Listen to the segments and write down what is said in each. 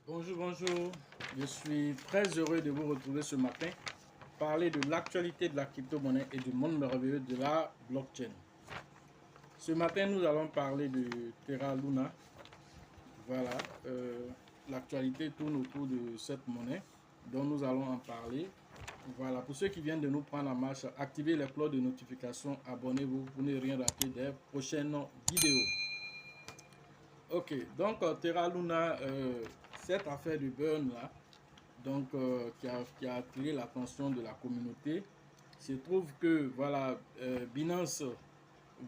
Bonjour, bonjour. Je suis très heureux de vous retrouver ce matin, parler de l'actualité de la crypto-monnaie et du monde merveilleux de la blockchain. Ce matin, nous allons parler de Terra Luna. Voilà, l'actualité tourne autour de cette monnaie dont nous allons en parler. Voilà, pour ceux qui viennent de nous prendre en marche, activez les cloches de notification, abonnez-vous pour ne rien rater des prochaines vidéos. Ok, donc Terra Luna, cette affaire de burn là, donc qui a attiré l'attention de la communauté. Il se trouve que voilà, Binance,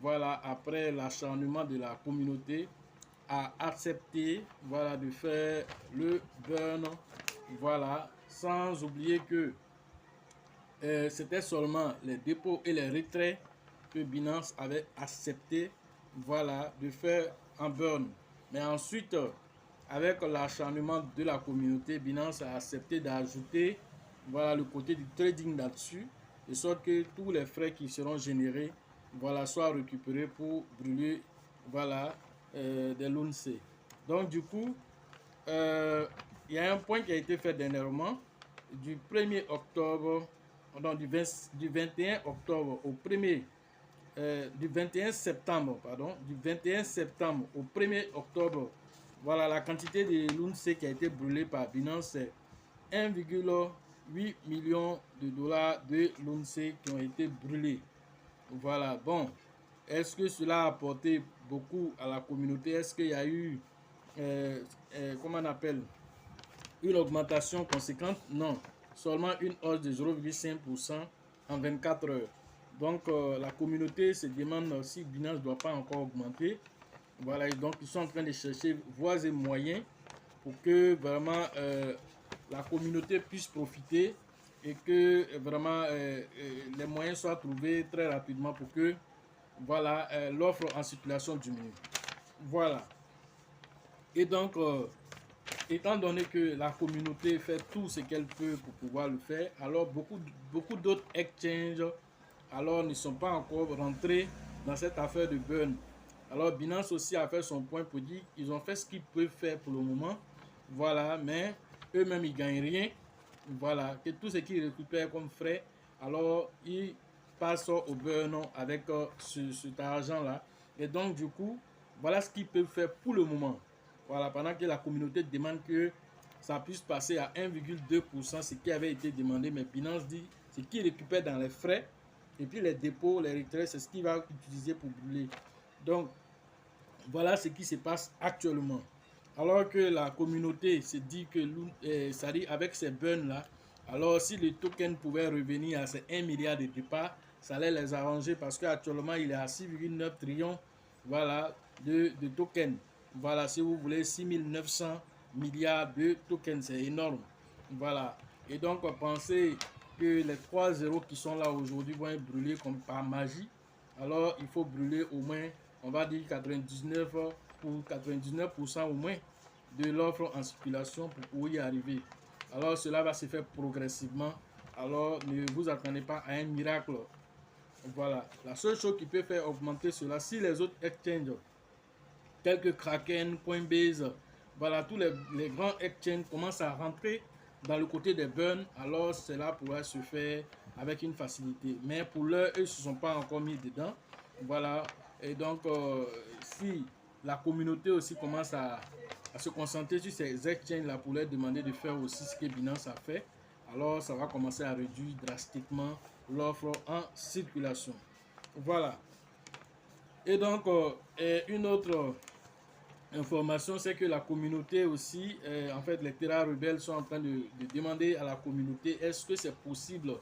voilà, après l'acharnement de la communauté, a accepté voilà, de faire le burn, voilà, sans oublier que c'était seulement les dépôts et les retraits que Binance avait accepté voilà, de faire en burn. Mais ensuite, avec l'acharnement de la communauté, Binance a accepté d'ajouter voilà, le côté du trading là-dessus, de sorte que tous les frais qui seront générés voilà, soient récupérés pour brûler voilà, des LUNC. Donc du coup, il y a un point qui a été fait dernièrement, du 1er octobre, non, du 21 octobre au 1er du 21 septembre, pardon, du 21 septembre au 1er octobre, voilà, la quantité de l'UNC qui a été brûlée par Binance, c'est 1,8 million de dollars de l'UNC qui ont été brûlés. Voilà, bon, est-ce que cela a apporté beaucoup à la communauté? Est-ce qu'il y a eu, comment on appelle, une augmentation conséquente? Non, seulement une hausse de 0,5% en 24 heures. Donc, la communauté se demande si Binance ne doit pas encore augmenter. Voilà, et donc ils sont en train de chercher voies et moyens pour que vraiment la communauté puisse profiter et que vraiment les moyens soient trouvés très rapidement pour que voilà, l'offre en circulation diminue. Voilà. Et donc, étant donné que la communauté fait tout ce qu'elle peut pour pouvoir le faire, alors beaucoup d'autres exchanges alors ne sont pas encore rentrés dans cette affaire de burn. Alors Binance aussi a fait son point pour dire qu'ils ont fait ce qu'ils peuvent faire pour le moment. Voilà, mais eux-mêmes ils gagnent rien. Voilà, que tout ce qu'ils récupèrent comme frais, alors ils passent au burn avec cet argent-là. Et donc du coup, voilà ce qu'ils peuvent faire pour le moment. Voilà, pendant que la communauté demande que ça puisse passer à 1,2%, ce qui avait été demandé, mais Binance dit ce qu'il récupère dans les frais, et puis les dépôts, les retraits, c'est ce qu'il va utiliser pour brûler. Donc, voilà ce qui se passe actuellement. Alors que la communauté se dit que ça dit avec ces burns-là, alors si le token pouvait revenir à ces 1 milliard de départ, ça allait les arranger parce qu'actuellement il est à 6,9 trillions voilà, de tokens. Voilà, si vous voulez, 6 900 milliards de tokens, c'est énorme. Voilà. Et donc, pensez que les 3 zéros qui sont là aujourd'hui vont être brûlés comme par magie. Alors, il faut brûler au moins, on va dire 99 pour 99% au moins de l'offre en circulation pour y arriver. Alors, cela va se faire progressivement. Alors, ne vous attendez pas à un miracle. Voilà. La seule chose qui peut faire augmenter cela, si les autres exchanges tels que Kraken, Coinbase, voilà, tous les grands exchanges commencent à rentrer dans le côté des burns, alors cela pourra se faire avec une facilité. Mais pour l'heure, eux ne se sont pas encore mis dedans. Voilà. Et donc, si la communauté aussi commence à se concentrer sur ces exchanges-là pour leur demander de faire aussi ce que Binance a fait, alors ça va commencer à réduire drastiquement l'offre en circulation. Voilà. Et donc, une autre information, c'est que la communauté aussi, en fait, les Terra rebelles sont en train de demander à la communauté est-ce que c'est possible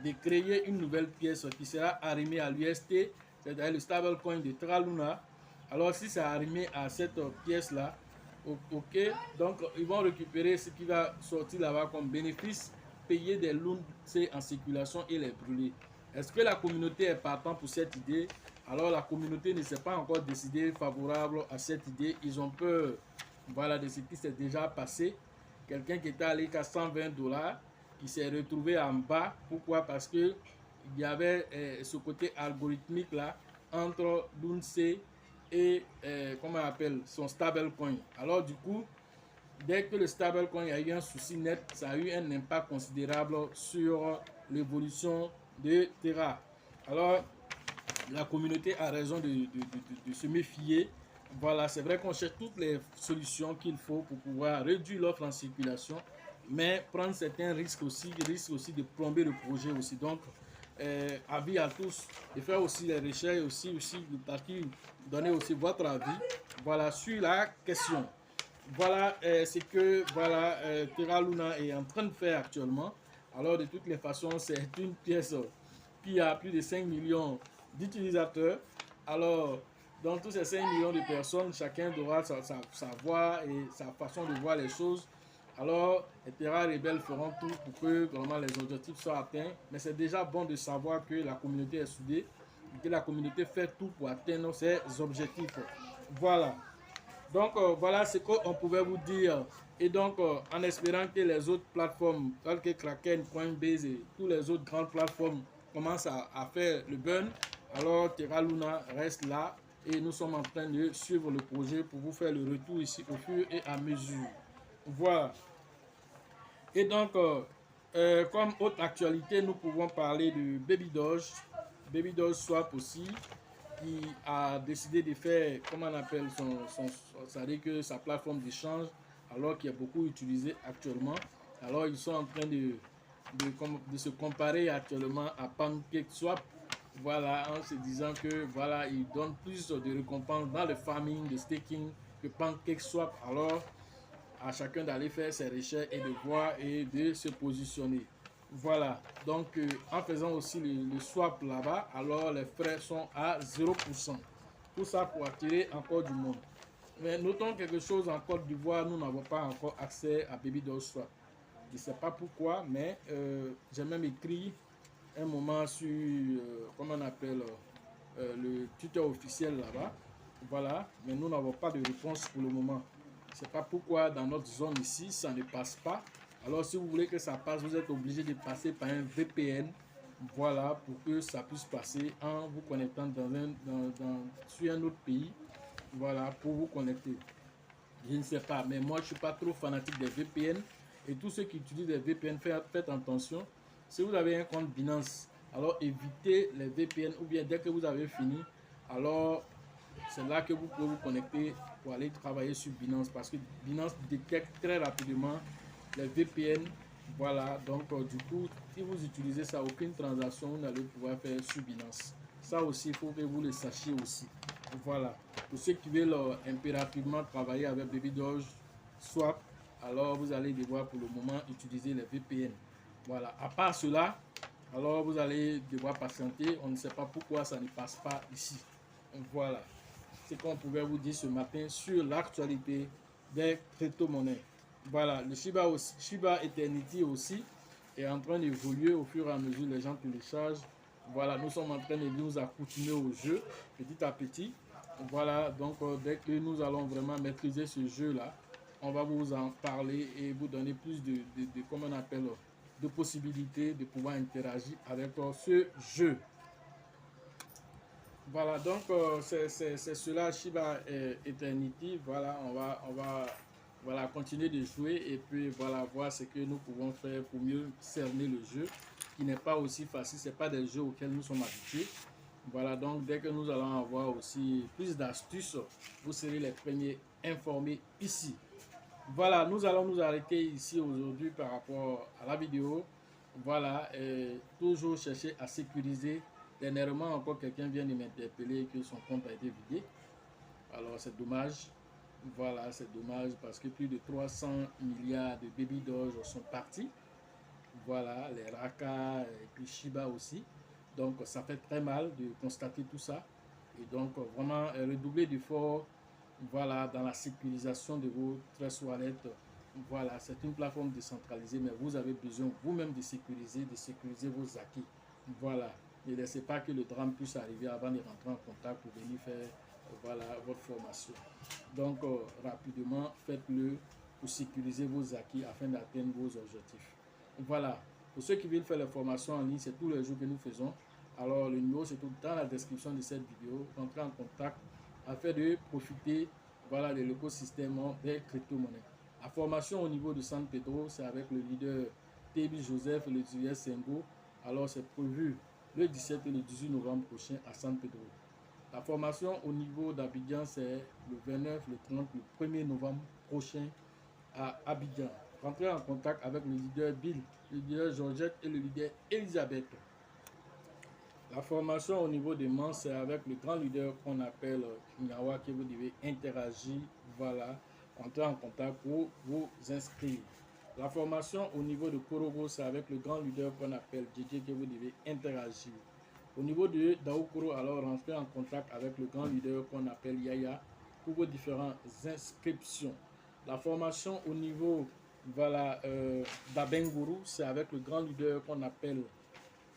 de créer une nouvelle pièce qui sera arrimée à l'UST, c'est-à-dire le stablecoin de Terra Luna. Alors, si c'est arrimé à cette pièce-là, ok, donc ils vont récupérer ce qui va sortir là-bas comme bénéfice, payer des loans en circulation et les brûler. Est-ce que la communauté est partant pour cette idée? Alors la communauté ne s'est pas encore décidée favorable à cette idée. Ils ont peur voilà, de ce qui s'est déjà passé. Quelqu'un qui était allé qu'à 120 dollars, qui s'est retrouvé en bas. Pourquoi? Parce que il y avait ce côté algorithmique là entre l'UNC et comment on appelle son stablecoin. Alors du coup, dès que le stablecoin a eu un souci net, ça a eu un impact considérable sur l'évolution de Terra. Alors, la communauté a raison de se méfier. Voilà, c'est vrai qu'on cherche toutes les solutions qu'il faut pour pouvoir réduire l'offre en circulation, mais prendre certains risques aussi de plomber le projet aussi. Donc, avis à tous de faire aussi les recherches aussi de partir donner aussi votre avis, voilà, sur la question. Voilà ce que voilà, Terra Luna est en train de faire actuellement. Alors, de toutes les façons, c'est une pièce qui a plus de 5 millions d'utilisateurs. Alors, dans tous ces 5 millions de personnes, chacun aura sa voix et sa façon de voir les choses. Alors, les Terra rebelles feront tout pour que vraiment les objectifs soient atteints. Mais c'est déjà bon de savoir que la communauté est soudée et que la communauté fait tout pour atteindre ses objectifs. Voilà. Donc, voilà ce qu'on pouvait vous dire. Et donc, en espérant que les autres plateformes, telles que Kraken, Coinbase et toutes les autres grandes plateformes commencent à faire le burn, alors Terra Luna reste là et nous sommes en train de suivre le projet pour vous faire le retour ici au fur et à mesure. Voilà. Et donc, comme autre actualité, nous pouvons parler de Baby Doge. Baby Doge Swap aussi, qui a décidé de faire, comment on appelle ça veut dire que sa plateforme d'échange, alors qu'il est beaucoup utilisé actuellement. Alors, ils sont en train de se comparer actuellement à PancakeSwap. Voilà, en se disant que voilà, ils donnent plus de récompenses dans le farming, le staking que PancakeSwap. Alors, à chacun d'aller faire ses recherches et de voir et de se positionner. Voilà, donc en faisant aussi le swap là-bas, alors les frais sont à 0%. Tout ça pour attirer encore du monde. Mais notons quelque chose en Côte d'Ivoire, nous n'avons pas encore accès à Baby Doge Swap. Je ne sais pas pourquoi, mais j'ai même écrit un moment sur, comment on appelle, le tuteur officiel là-bas. Voilà, mais nous n'avons pas de réponse pour le moment. Je ne sais pas pourquoi dans notre zone ici, ça ne passe pas. Alors si vous voulez que ça passe, vous êtes obligé de passer par un VPN. Voilà, pour que ça puisse passer en vous connectant sur un autre pays. Voilà, pour vous connecter. Je ne sais pas, mais moi je ne suis pas trop fanatique des VPN. Et tous ceux qui utilisent des VPN, faites attention. Si vous avez un compte Binance, alors évitez les VPN ou bien dès que vous avez fini, alors c'est là que vous pouvez vous connecter pour aller travailler sur Binance parce que Binance détecte très rapidement les VPN. Voilà, donc du coup, si vous utilisez ça, aucune transaction, vous n'allez pouvoir faire sur Binance. Ça aussi, il faut que vous le sachiez aussi. Voilà, pour ceux qui veulent impérativement travailler avec Baby Doge Swap, alors vous allez devoir pour le moment utiliser les VPN. Voilà, à part cela, alors vous allez devoir patienter. On ne sait pas pourquoi ça ne passe pas ici. Voilà ce qu'on pouvait vous dire ce matin sur l'actualité des crypto-monnaies. Voilà, le Shiba Eternity aussi est en train d'évoluer au fur et à mesure les gens téléchargent. Voilà, nous sommes en train de nous accoutumer au jeu petit à petit. Voilà, donc dès que nous allons vraiment maîtriser ce jeu-là, on va vous en parler et vous donner plus comment on appelle, de possibilités de pouvoir interagir avec ce jeu. Voilà, donc c'est cela, Shiba Eternity. Voilà, on va voilà, continuer de jouer et puis voilà, voir ce que nous pouvons faire pour mieux cerner le jeu, qui n'est pas aussi facile, ce n'est pas des jeux auxquels nous sommes habitués. Voilà, donc dès que nous allons avoir aussi plus d'astuces, vous serez les premiers informés ici. Voilà, nous allons nous arrêter ici aujourd'hui par rapport à la vidéo. Voilà, et toujours chercher à sécuriser. Dernièrement, encore quelqu'un vient de m'interpeller que son compte a été vidé. Alors, c'est dommage. Voilà, c'est dommage parce que plus de 300 milliards de Baby Doge sont partis. Voilà, les Raka et puis Shiba aussi. Donc, ça fait très mal de constater tout ça. Et donc, vraiment, redoubler d'efforts, voilà, dans la sécurisation de vos Trust Wallet. Voilà, c'est une plateforme décentralisée, mais vous avez besoin vous-même de sécuriser vos acquis. Voilà, ne laissez pas que le drame puisse arriver avant de rentrer en contact pour venir faire voilà, votre formation. Donc, rapidement, faites-le pour sécuriser vos acquis afin d'atteindre vos objectifs. Voilà, pour ceux qui veulent faire les formations en ligne, c'est tous les jours que nous faisons. Alors, le numéro se trouve dans la description de cette vidéo. Entrez en contact afin de profiter voilà, de l'écosystème des crypto-monnaies. La formation au niveau de San Pedro, c'est avec le leader Tebi Joseph et le leader Sengo. Alors, c'est prévu le 17 et le 18 novembre prochain à San Pedro. La formation au niveau d'Abidjan, c'est le 29, le 30, le 1er novembre prochain à Abidjan. Rentrez en contact avec le leader Bill, le leader Georgette et le leader Elisabeth. La formation au niveau des Mans, c'est avec le grand leader qu'on appelle Kingawa que vous devez interagir. Voilà, entrez en contact pour vous inscrire. La formation au niveau de Korogo, c'est avec le grand leader qu'on appelle JJ que vous devez interagir. Au niveau de Daoukoro, alors rentrez en contact avec le grand leader qu'on appelle Yaya pour vos différentes inscriptions. La formation au niveau voilà, d'Abenguru, c'est avec le grand leader qu'on appelle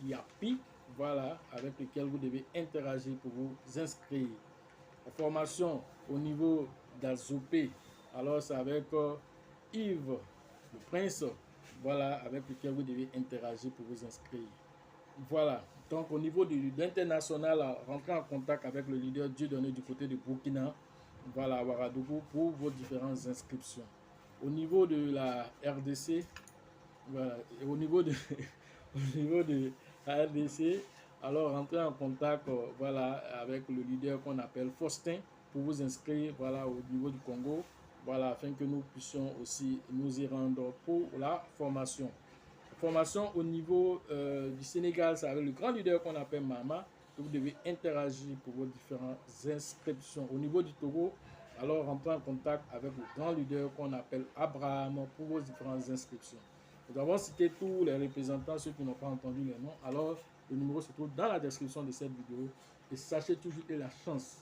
Yapi, voilà, avec lequel vous devez interagir pour vous inscrire. La formation au niveau d'Azopé, alors c'est avec Yves, le prince, voilà, avec lequel vous devez interagir pour vous inscrire. Voilà, donc au niveau de l'international, rentrez en contact avec le leader Dieudonné du côté de Burkina, voilà, à Ouagadougou pour vos différentes inscriptions. Au niveau de la RDC, voilà, et au niveau de la RDC, alors rentrez en contact voilà, avec le leader qu'on appelle Faustin pour vous inscrire voilà, au niveau du Congo, voilà, afin que nous puissions aussi nous y rendre pour la formation. Formation au niveau du Sénégal, c'est avec le grand leader qu'on appelle Mama, que vous devez interagir pour vos différentes inscriptions. Au niveau du Togo, alors rentrez en contact avec le grand leader qu'on appelle Abraham pour vos différentes inscriptions. Nous avons cité tous les représentants, ceux qui n'ont pas entendu les noms. Alors, le numéro se trouve dans la description de cette vidéo. Et sachez toujours que la chance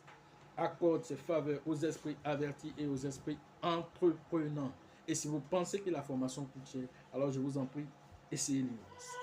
accorde ses faveurs aux esprits avertis et aux esprits entreprenants. Et si vous pensez que la formation coûte cher, alors je vous en prie, essayez l'immense.